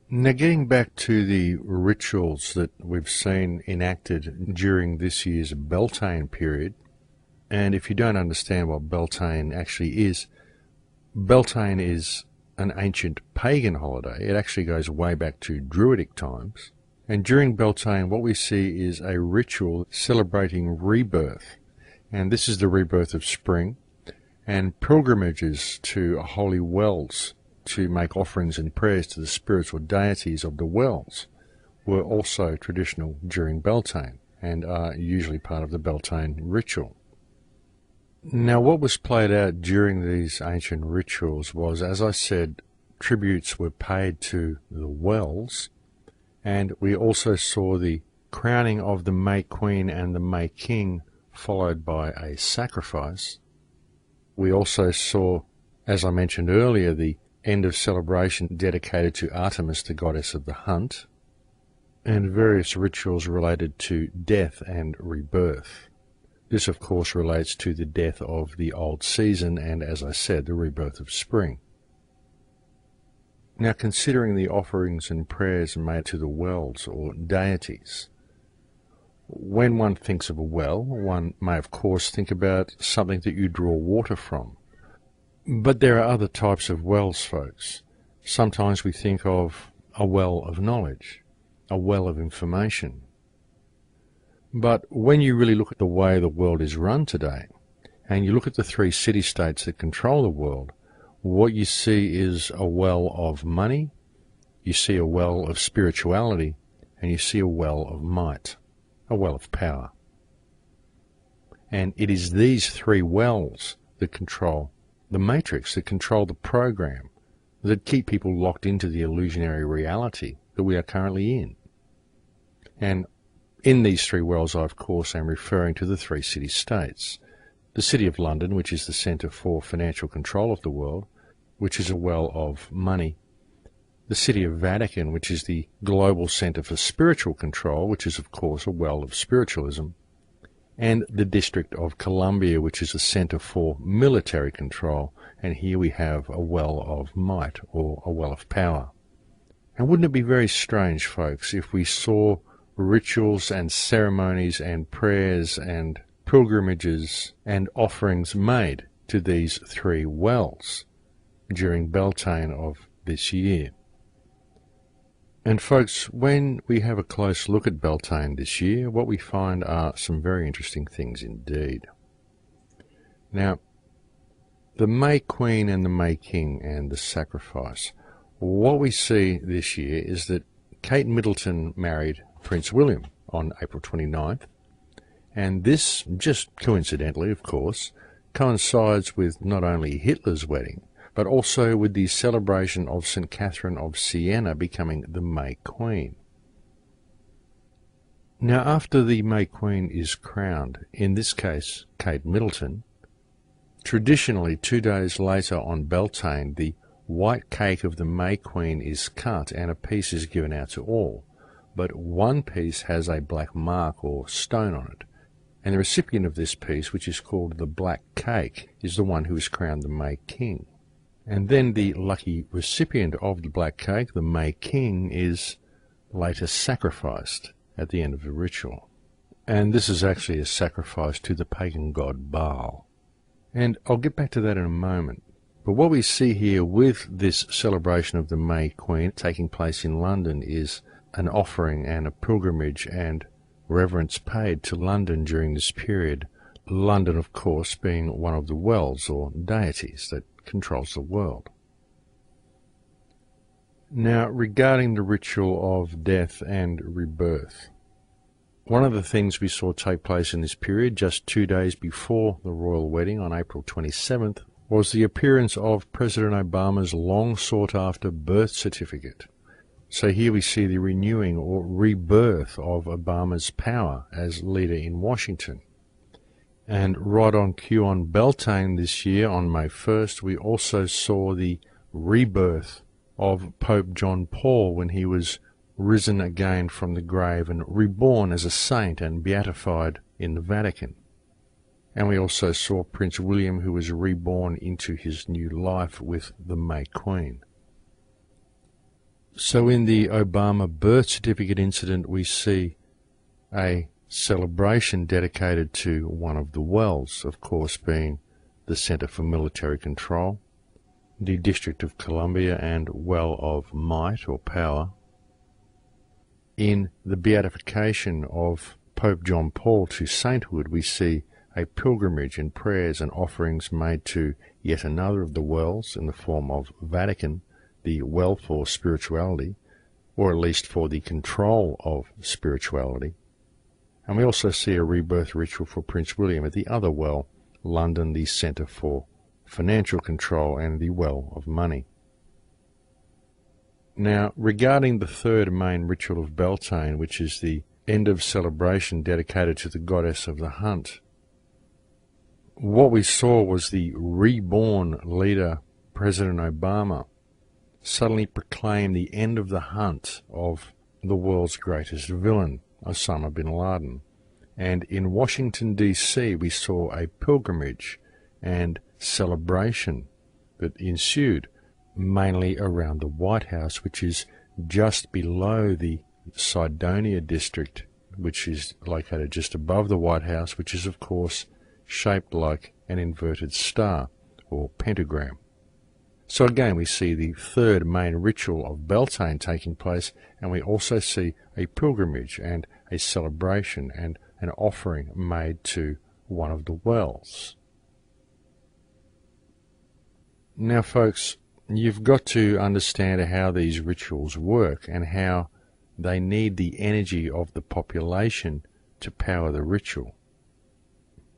Now, getting back to the rituals that we've seen enacted during this year's Beltane period, and if you don't understand what Beltane actually is, Beltane is an ancient pagan holiday. It actually goes way back to Druidic times. And during Beltane, what we see is a ritual celebrating rebirth. And this is the rebirth of spring, and pilgrimages to holy wells to make offerings and prayers to the spiritual deities of the wells were also traditional during Beltane and are usually part of the Beltane ritual. Now, what was played out during these ancient rituals was, as I said, tributes were paid to the wells, and we also saw the crowning of the May Queen and the May King, followed by a sacrifice. We also saw, as I mentioned earlier, the end of celebration dedicated to Artemis, the goddess of the hunt, and various rituals related to death and rebirth. This, of course, relates to the death of the old season and, as I said, the rebirth of spring. Now, considering the offerings and prayers made to the wells or deities, when one thinks of a well, one may, of course, think about something that you draw water from. But there are other types of wells, folks. Sometimes we think of a well of knowledge, a well of information. But when you really look at the way the world is run today, and you look at the three city-states that control the world, what you see is a well of money, you see a well of spirituality, and you see a well of might, a well of power. And it is these three wells that control the matrix, that control the program, that keep people locked into the illusionary reality that we are currently in. And in these three wells, I, of course, am referring to the three city-states. The City of London, which is the centre for financial control of the world, which is a well of money. The City of Vatican, which is the global centre for spiritual control, which is, of course, a well of spiritualism. And the District of Columbia, which is a centre for military control, and here we have a well of might, or a well of power. And wouldn't it be very strange, folks, if we saw rituals and ceremonies and prayers and pilgrimages and offerings made to these three wells during Beltane of this year? And folks, when we have a close look at Beltane this year, what we find are some very interesting things indeed. Now, the May Queen and the May King and the sacrifice. What we see this year is that Kate Middleton married Prince William on April 29th, and this, just coincidentally of course, coincides with not only Hitler's wedding, but also with the celebration of St. Catherine of Siena becoming the May Queen. Now, after the May Queen is crowned, in this case Kate Middleton, traditionally 2 days later on Beltane, the white cake of the May Queen is cut and a piece is given out to all, but one piece has a black mark or stone on it, and the recipient of this piece, which is called the black cake, is the one who is crowned the May King. And then the lucky recipient of the black cake, the May King, is later sacrificed at the end of the ritual. And this is actually a sacrifice to the pagan god Baal. And I'll get back to that in a moment. But what we see here with this celebration of the May Queen taking place in London is an offering and a pilgrimage and reverence paid to London during this period. London, of course, being one of the wells or deities that controls the world. Now, regarding the ritual of death and rebirth, one of the things we saw take place in this period, just 2 days before the royal wedding on April 27th, was the appearance of President Obama's long-sought-after birth certificate. So here we see the renewing or rebirth of Obama's power as leader in Washington. And right on cue on Beltane this year, on May 1st, we also saw the rebirth of Pope John Paul when he was risen again from the grave and reborn as a saint and beatified in the Vatican. And we also saw Prince William, who was reborn into his new life with the May Queen. So in the Obama birth certificate incident, we see a celebration dedicated to one of the wells, of course being the Center for Military Control, the District of Columbia and Well of Might or Power. In the beatification of Pope John Paul to sainthood, we see a pilgrimage and prayers and offerings made to yet another of the wells in the form of Vatican, the well for spirituality, or at least for the control of spirituality. And we also see a rebirth ritual for Prince William at the other well, London, the Centre for Financial Control and the Well of Money. Now, regarding the third main ritual of Beltane, which is the end of celebration dedicated to the goddess of the hunt, what we saw was the reborn leader, President Obama, suddenly proclaim the end of the hunt of the world's greatest villain, Osama bin Laden. And in Washington, D.C., we saw a pilgrimage and celebration that ensued, mainly around the White House, which is just below the Cydonia district, which is located just above the White House, which is, of course, shaped like an inverted star or pentagram. So again, we see the third main ritual of Beltane taking place, and we also see a pilgrimage and a celebration and an offering made to one of the wells. Now, folks, you've got to understand how these rituals work and how they need the energy of the population to power the ritual,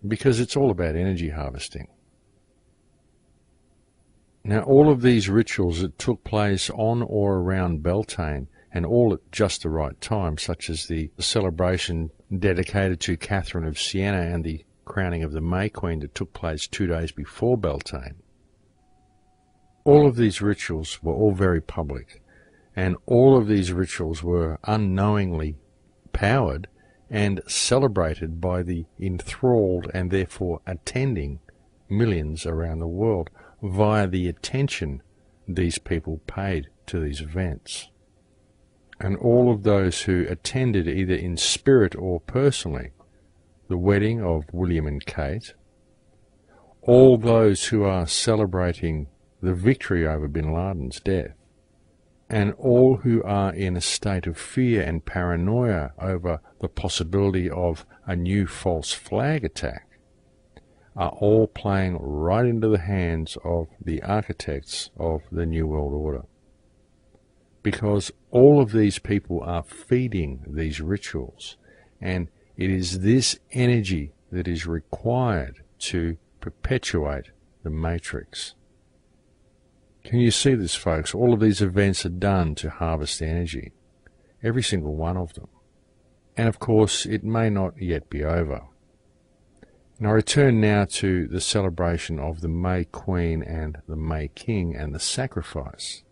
because it's all about energy harvesting. Now, all of these rituals that took place on or around Beltane, and all at just the right time, such as the celebration dedicated to Catherine of Siena and the crowning of the May Queen that took place 2 days before Beltane, all of these rituals were all very public, and all of these rituals were unknowingly powered and celebrated by the enthralled and therefore attending millions around the world via the attention these people paid to these events. And all of those who attended either in spirit or personally the wedding of William and Kate, all those who are celebrating the victory over bin Laden's death, and all who are in a state of fear and paranoia over the possibility of a new false flag attack, are all playing right into the hands of the architects of the New World Order. Because all of these people are feeding these rituals, and it is this energy that is required to perpetuate the matrix. Can you see this, folks? All of these events are done to harvest energy, every single one of them. And of course, it may not yet be over. Now, I return now to the celebration of the May Queen and the May King and the sacrifice.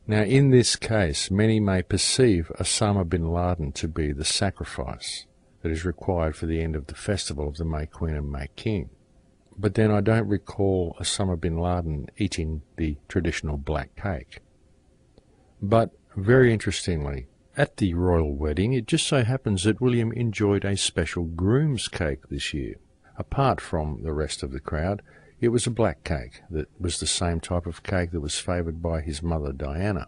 Now, in this case, many may perceive Osama bin Laden to be the sacrifice that is required for the end of the festival of the May Queen and May King. But then I don't recall Osama bin Laden eating the traditional black cake. But very interestingly, at the royal wedding, it just so happens that William enjoyed a special groom's cake this year. Apart from the rest of the crowd, it was a black cake that was the same type of cake that was favoured by his mother Diana.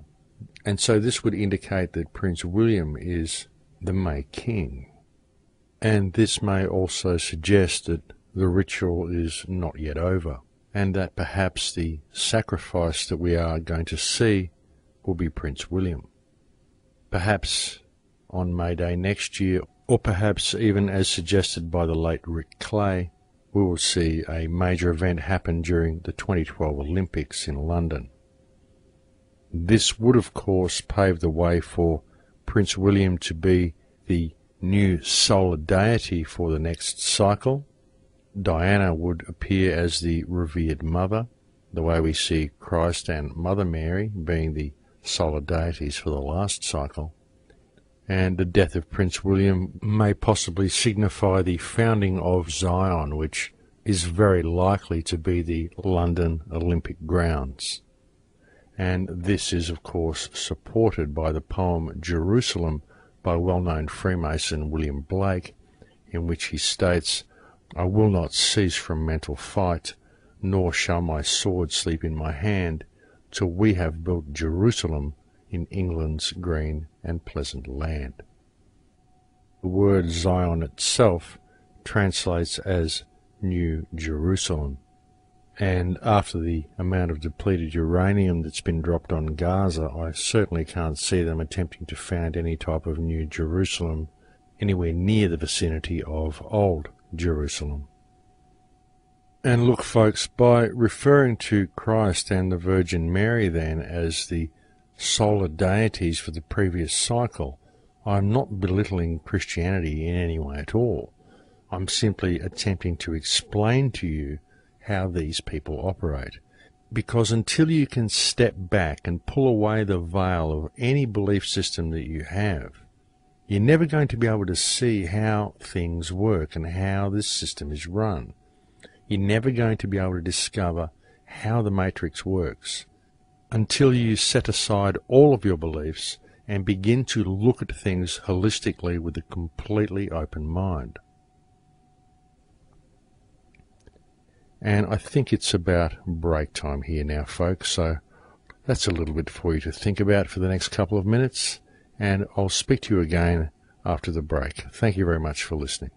And so this would indicate that Prince William is the May King. And this may also suggest that the ritual is not yet over, and that perhaps the sacrifice that we are going to see will be Prince William. Perhaps on May Day next year, or perhaps even as suggested by the late Rick Clay, we will see a major event happen during the 2012 Olympics in London. This would, of course, pave the way for Prince William to be the new solar deity for the next cycle. Diana would appear as the revered mother, the way we see Christ and Mother Mary being the solar deities for the last cycle. And the death of Prince William may possibly signify the founding of Zion, which is very likely to be the London Olympic grounds. and this is of course supported by the poem Jerusalem by well-known Freemason William Blake, in which he states, "I will not cease from mental fight, nor shall my sword sleep in my hand, till we have built Jerusalem in England's green and pleasant land." The word Zion itself translates as New Jerusalem, and after the amount of depleted uranium that's been dropped on Gaza, I certainly can't see them attempting to found any type of New Jerusalem anywhere near the vicinity of Old Jerusalem. And look, folks, by referring to Christ and the Virgin Mary then as the solar deities for the previous cycle, I'm not belittling Christianity in any way at all. I'm simply attempting to explain to you how these people operate. Because until you can step back and pull away the veil of any belief system that you have, you're never going to be able to see how things work and how this system is run. You're never going to be able to discover how the matrix works until you set aside all of your beliefs and begin to look at things holistically with a completely open mind. And I think it's about break time here now, folks, so that's a little bit for you to think about for the next couple of minutes, and I'll speak to you again after the break. Thank you very much for listening.